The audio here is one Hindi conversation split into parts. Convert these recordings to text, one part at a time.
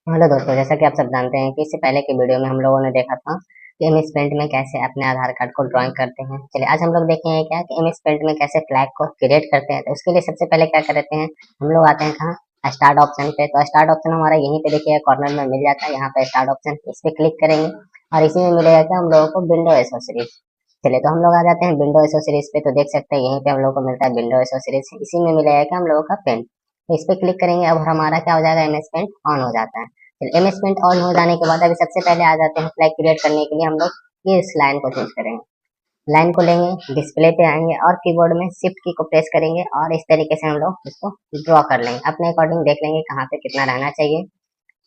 हेलो दोस्तों, जैसा कि आप सब जानते हैं कि इससे पहले के वीडियो में हम लोगों ने देखा था कि एमएस पेंट में कैसे अपने आधार कार्ड को ड्राइंग करते हैं। चलिए आज हम लोग देखेंगे क्या कि एमएस पेंट में कैसे फ्लैग को क्रिएट करते हैं। तो उसके लिए सबसे पहले क्या करते हैं, हम लोग आते हैं कहाँ, स्टार्ट ऑप्शन पे। तो स्टार्ट ऑप्शन हमारा यहीं पे देखिए कॉर्नर में मिल जाता है, यहाँ पे स्टार्ट ऑप्शन, इस पे क्लिक करेंगे और इसी में मिलेगा क्या हम लोगों को विंडो एसोसरीज। चलिए तो हम लोग आ जाते हैं विंडो एसोसरीज पे। तो देख सकते हैं यहीं पे हम लोग को मिलता है विंडो एसोसरीज, इसी में मिलेगा क्या हम लोगों का पेंट। तो इस पे क्लिक करेंगे, अब हमारा क्या हो जाएगा, एमएस पेंट ऑन हो जाता है। एमएस पेंट ऑन हो जाने के बाद अभी सबसे पहले आ जाते हैं फ्लैग क्रिएट करने के लिए हम लोग इस लाइन को चूज करेंगे। लाइन को लेंगे, डिस्प्ले पे आएंगे और कीबोर्ड में शिफ्ट की को प्रेस करेंगे और इस तरीके से हम लोग इसको ड्रॉ कर लेंगे। अपने अकॉर्डिंग देख लेंगे कहाँ पे कितना रहना चाहिए।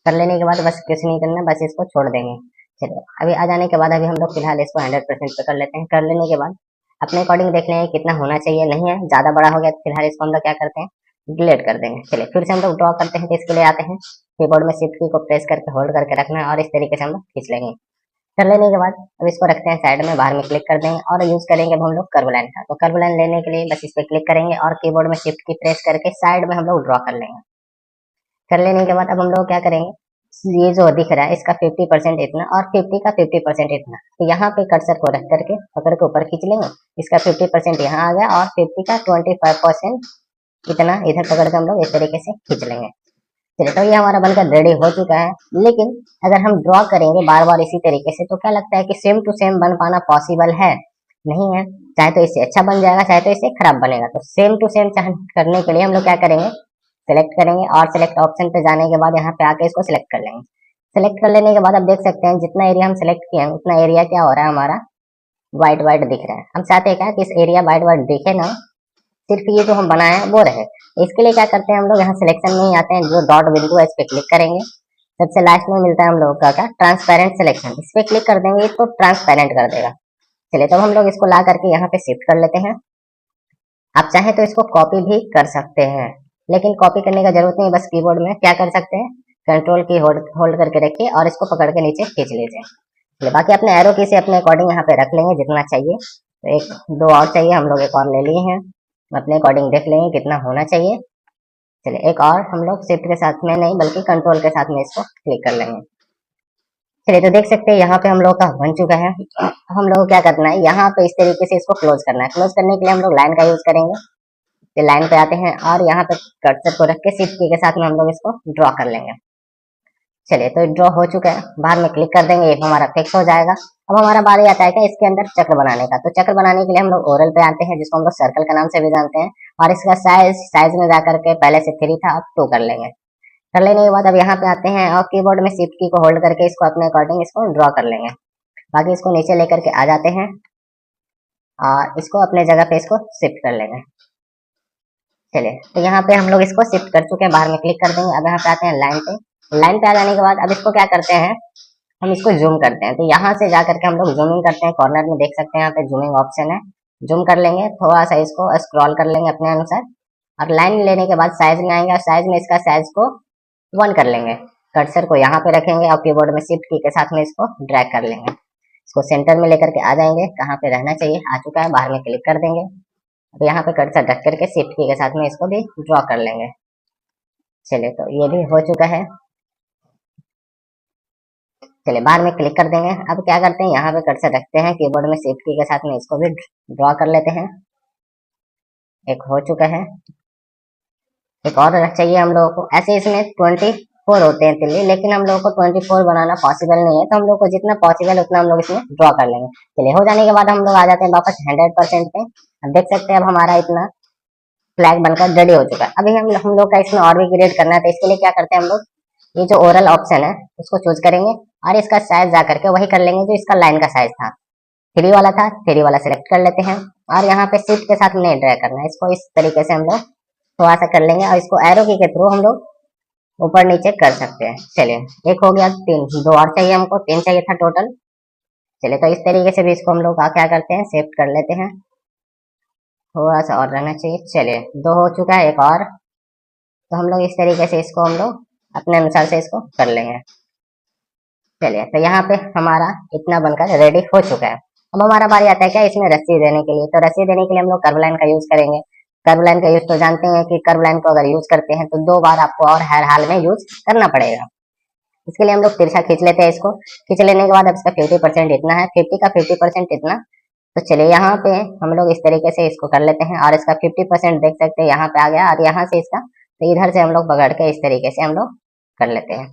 कर लेने के बाद बस कुछ नहीं करना, बस इसको छोड़ देंगे। चलिए अभी आ जाने के बाद अभी हम लोग फिलहाल इसको 100% पे कर लेते हैं। कर लेने के बाद अपने अकॉर्डिंग देख लेंगे कितना होना चाहिए। नहीं है ज़्यादा बड़ा हो गया तो फिलहाल इसको हम लोग क्या करते हैं, डिलीट कर देंगे। चलिए फिर से हम लोग ड्रॉ करते हैं, तो इसके लिए आते हैं कीबोर्ड में शिफ्ट की को प्रेस करके होल्ड करके रखना है और इस तरीके से हम लोग खींच लेंगे। कर लेने के बाद अब इसको रखते हैं साइड में, बाहर में क्लिक कर देंगे और यूज करेंगे अब हम लोग कर्व लाइन का। तो कर्व लाइन लेने के लिए बस इस पे क्लिक करेंगे और कीबोर्ड में शिफ्ट की प्रेस करके साइड में हम लोग ड्रॉ कर लेंगे। कर लेने के बाद अब हम लोग क्या करेंगे, ये जो दिख रहा है इसका 50% इतना और 50 का 50% इतना। तो यहाँ पे कर्सर को रख करके पकड़ के ऊपर खींच लेंगे, इसका 50% यहाँ आ गया और 50 का 25% इतना इधर पकड़ के हम लोग इस तरीके से खींच लेंगे। चलिए तो ये हमारा बनकर रेडी हो चुका है। लेकिन अगर हम ड्रॉ करेंगे बार बार इसी तरीके से तो क्या लगता है कि सेम टू सेम बन पाना पॉसिबल है? नहीं है। चाहे तो इससे अच्छा बन जाएगा, चाहे तो इससे खराब बनेगा। तो सेम टू सेम करने के लिए हम लोग क्या करेंगे, सेलेक्ट करेंगे और सेलेक्ट ऑप्शन पे जाने के बाद यहाँ पे आके इसको सिलेक्ट कर लेंगे। सेलेक्ट कर लेने के बाद अब देख सकते हैं जितना एरिया हम सेलेक्ट किए हैं उतना एरिया क्या हो रहा है, हमारा व्हाइट व्हाइट दिख रहा है। हम चाहते हैं क्या कि इस एरिया व्हाइट व्हाइट दिखे ना, सिर्फ ये जो हम बनाए हैं वो रहे। इसके लिए क्या करते हैं, हम लोग यहाँ सिलेक्शन में ही आते हैं, जो डॉट बिंदु है इस पे क्लिक करेंगे। सबसे लास्ट में मिलता है हम लोग का क्या, ट्रांसपेरेंट सिलेक्शन। इस पे क्लिक कर देंगे तो ट्रांसपेरेंट कर देगा। चलिए तो हम लोग इसको ला करके यहाँ पे शिफ्ट कर लेते हैं। आप चाहें तो इसको कॉपी भी कर सकते हैं, लेकिन कॉपी करने का जरूरत नहीं। बस कीबोर्ड में क्या कर सकते हैं, कंट्रोल की होल्ड करके रखिए और इसको पकड़ के नीचे खींच लीजिए। चलिए बाकी अपने एरो की से अपने अकॉर्डिंग यहाँ पे रख लेंगे जितना चाहिए। तो एक दो और चाहिए, हम लोग एक और ले लिए हैं। अपने अकॉर्डिंग देख लेंगे कितना होना चाहिए। चलिए एक और हम लोग शिफ्ट के साथ में नहीं बल्कि कंट्रोल के साथ में इसको क्लिक कर लेंगे। चलिए तो देख सकते हैं यहाँ पे हम लोग का बन चुका है। हम लोग को क्या करना है, यहाँ पे इस तरीके से इसको क्लोज करना है। क्लोज करने के लिए हम लोग लाइन का यूज करेंगे। तो लाइन पे आते हैं और यहाँ पे कर्सर को रख के शिफ्ट की के साथ में हम लोग इसको ड्रॉ कर लेंगे। चलिए तो ड्रॉ हो चुका है, बाहर में क्लिक कर देंगे, ये हमारा फिक्स हो जाएगा। अब हमारा बारी आता है क्या इसके अंदर चक्र बनाने का। तो चक्र बनाने के लिए हम लोग ओरल पे आते हैं, जिसको हम लोग सर्कल के नाम से भी जानते हैं। और इसका साइज में जाकर के पहले से 3 था, अब 2 कर लेंगे। कर लेने के बाद अब यहाँ पे आते हैं और कीबोर्ड में शिफ्ट की को होल्ड करके इसको अपने अकॉर्डिंग इसको ड्रॉ कर लेंगे। बाकी इसको नीचे लेकर के आ जाते हैं और इसको अपने जगह पे इसको शिफ्ट कर लेंगे। चलिए तो यहाँ पे हम लोग इसको शिफ्ट कर चुके हैं, बाहर में क्लिक कर देंगे। अब यहाँ पे आते हैं लाइन पे। लाइन पे आ जाने के बाद अब इसको क्या करते हैं, हम इसको जूम करते हैं। तो यहाँ से जा करके हम लोग जूमिंग करते हैं। कॉर्नर में देख सकते हैं यहाँ पे जूमिंग ऑप्शन है, जूम कर लेंगे। थोड़ा सा इसको स्क्रॉल कर लेंगे अपने अनुसार और लाइन लेने के बाद साइज में आएंगे और साइज में इसका साइज को 1 कर लेंगे। कर्सर को यहाँ पे रखेंगे और कीबोर्ड में शिफ्ट की के साथ में इसको ड्रैग कर लेंगे। इसको सेंटर में लेकर के आ जाएंगे, कहाँ पे रहना चाहिए आ चुका है, बाहर में क्लिक कर देंगे। अब यहाँ पे कर्सर रख करके शिफ्ट की के साथ में इसको भी ड्रॉ कर लेंगे। चलिए तो ये भी हो चुका है। चलिए बाहर में क्लिक कर देंगे। अब क्या करते हैं, यहाँ पे कर्सर रखते हैं, कीबोर्ड में शिफ्ट की के साथ में इसको भी ड्रॉ कर लेते हैं। एक हो चुका है, एक और चाहिए हम लोगों को। ऐसे इसमें 24 होते हैं तिल्ली, लेकिन हम लोगों को 24 बनाना पॉसिबल नहीं है, तो हम लोग को जितना पॉसिबल है उतना हम लोग इसमें ड्रॉ कर लेंगे। चलिए हो जाने के बाद हम लोग आ जाते हैं वापस 100% पे। अब देख सकते हैं अब हमारा इतना फ्लैग बनकर रेडी हो चुका है। अभी हम लोग का इसमें और भी क्रिएट करना है, तो इसके लिए क्या करते हैं हम लोग, ये जो ओरल ऑप्शन है उसको चूज करेंगे और इसका साइज जा करके वही कर लेंगे जो इसका लाइन का साइज था। 3 वाला था, 3 वाला सिलेक्ट कर लेते हैं और यहाँ पे शिफ्ट के साथ नहीं ड्रैग करना है, इसको इस तरीके से हम लोग थोड़ा सा कर लेंगे और इसको एरो की के थ्रू हम लोग ऊपर नीचे कर सकते हैं। चलिए एक हो गया, 3 2 और चाहिए हमको, 3 चाहिए था टोटल। चलिए तो इस तरीके से भी इसको हम लोग क्या करते हैं, शिफ्ट कर लेते हैं। थोड़ा सा और रहना चाहिए। चलिए 2 हो चुका है, एक और। तो हम लोग इस तरीके से इसको हम लोग अपने अनुसार से इसको कर लेंगे। चलिए तो यहाँ पे हमारा इतना बनकर रेडी हो चुका है। अब हमारा बारी आता है क्या इसमें रस्सी देने के लिए। तो रस्सी देने के लिए हम लोग कर्व लाइन का यूज करेंगे। कर्व लाइन का यूज तो जानते हैं कि कर्व लाइन को अगर यूज करते हैं तो 2 बार आपको और हर हाल में यूज करना पड़ेगा। इसके लिए हम लोग तिरछा खींच लेते हैं इसको। खींच लेने के बाद अब इसका 50% इतना है, 50 का 50% इतना। तो चलिए यहाँ पे हम लोग इस तरीके से इसको कर लेते हैं और इसका 50% देख सकते हैं यहाँ पे आ गया, और यहाँ से इसका तो इधर से हम लोग पकड़ के इस तरीके से हम लोग कर लेते हैं।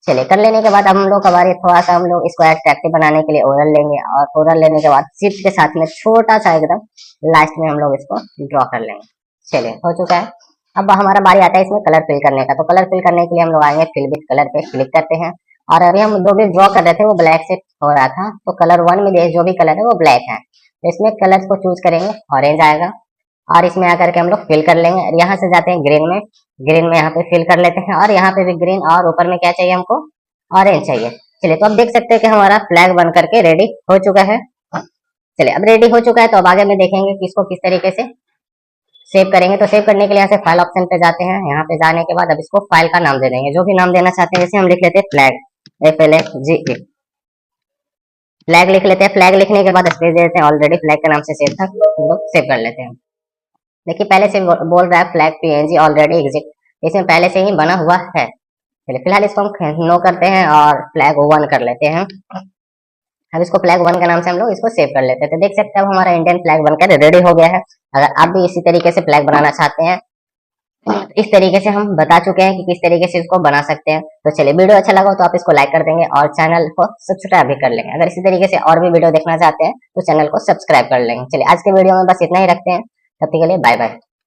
चलिए कर लेने के बाद अब हम लोग हमारे थोड़ा सा हम लोग इसको अट्रैक्टिव बनाने के लिए ओरल लेंगे, और ओरल लेने के बाद शिफ्ट के साथ में छोटा सा एकदम लास्ट में हम लोग इसको ड्रॉ कर लेंगे। चलिए हो चुका है। अब हमारा बारी आता है इसमें कलर फिल करने का। तो कलर फिल करने के लिए हम लोग आएंगे फिल विद कलर पे क्लिक करते हैं, और अभी हम जो भी ड्रॉ कर रहे थे वो ब्लैक से हो रहा था, तो कलर 1 में जो भी कलर है वो ब्लैक है। तो इसमें कलर को चूज करेंगे, ऑरेंज आएगा, और इसमें आकर के हम लोग फिल कर लेंगे। यहाँ से जाते हैं ग्रीन में, ग्रीन में यहाँ पे फिल कर लेते हैं, और यहाँ पे भी ग्रीन, और ऊपर में क्या चाहिए हमको, ऑरेंज चाहिए। चलिए तो अब देख सकते हैं कि हमारा फ्लैग बन करके रेडी हो चुका है। चलिए अब रेडी हो चुका है, तो अब आगे में देखेंगे कि इसको किस तरीके से सेव करेंगे। तो सेव करने के लिए यहाँ से फाइल ऑप्शन पे जाते हैं, यहाँ पे जाने के बाद अब इसको फाइल का नाम दे देंगे, जो भी नाम देना चाहते हैं। जैसे हम लिख लेते हैं फ्लैग, FLAG, फ्लैग लिख लेते हैं। फ्लैग लिखने के बाद स्पेस दे देते हैं, ऑलरेडी फ्लैग के नाम से सेव था, हम लोग सेव कर लेते हैं। देखिए पहले से बोल रहा है फ्लैग PNG ऑलरेडी एग्जिस्ट, इसमें पहले से ही बना हुआ है। चलिए फिलहाल इसको हम नो करते हैं और फ्लैग 1 कर लेते हैं। अब इसको फ्लैग 1 के नाम से हम लोग इसको सेव कर लेते हैं। तो देख सकते हैं अब हमारा इंडियन फ्लैग बनकर रेडी हो गया है। अगर आप भी इसी तरीके से फ्लैग बनाना चाहते हैं, इस तरीके से हम बता चुके हैं कि किस तरीके से इसको बना सकते हैं। तो चलिए वीडियो अच्छा लगा तो आप इसको लाइक कर देंगे और चैनल को सब्सक्राइब भी कर लेंगे। अगर इसी तरीके से और भी वीडियो देखना चाहते हैं तो चैनल को सब्सक्राइब कर लेंगे। चलिए आज के वीडियो में बस इतना ही रखते हैं, तब तक के लिए बाय बाय।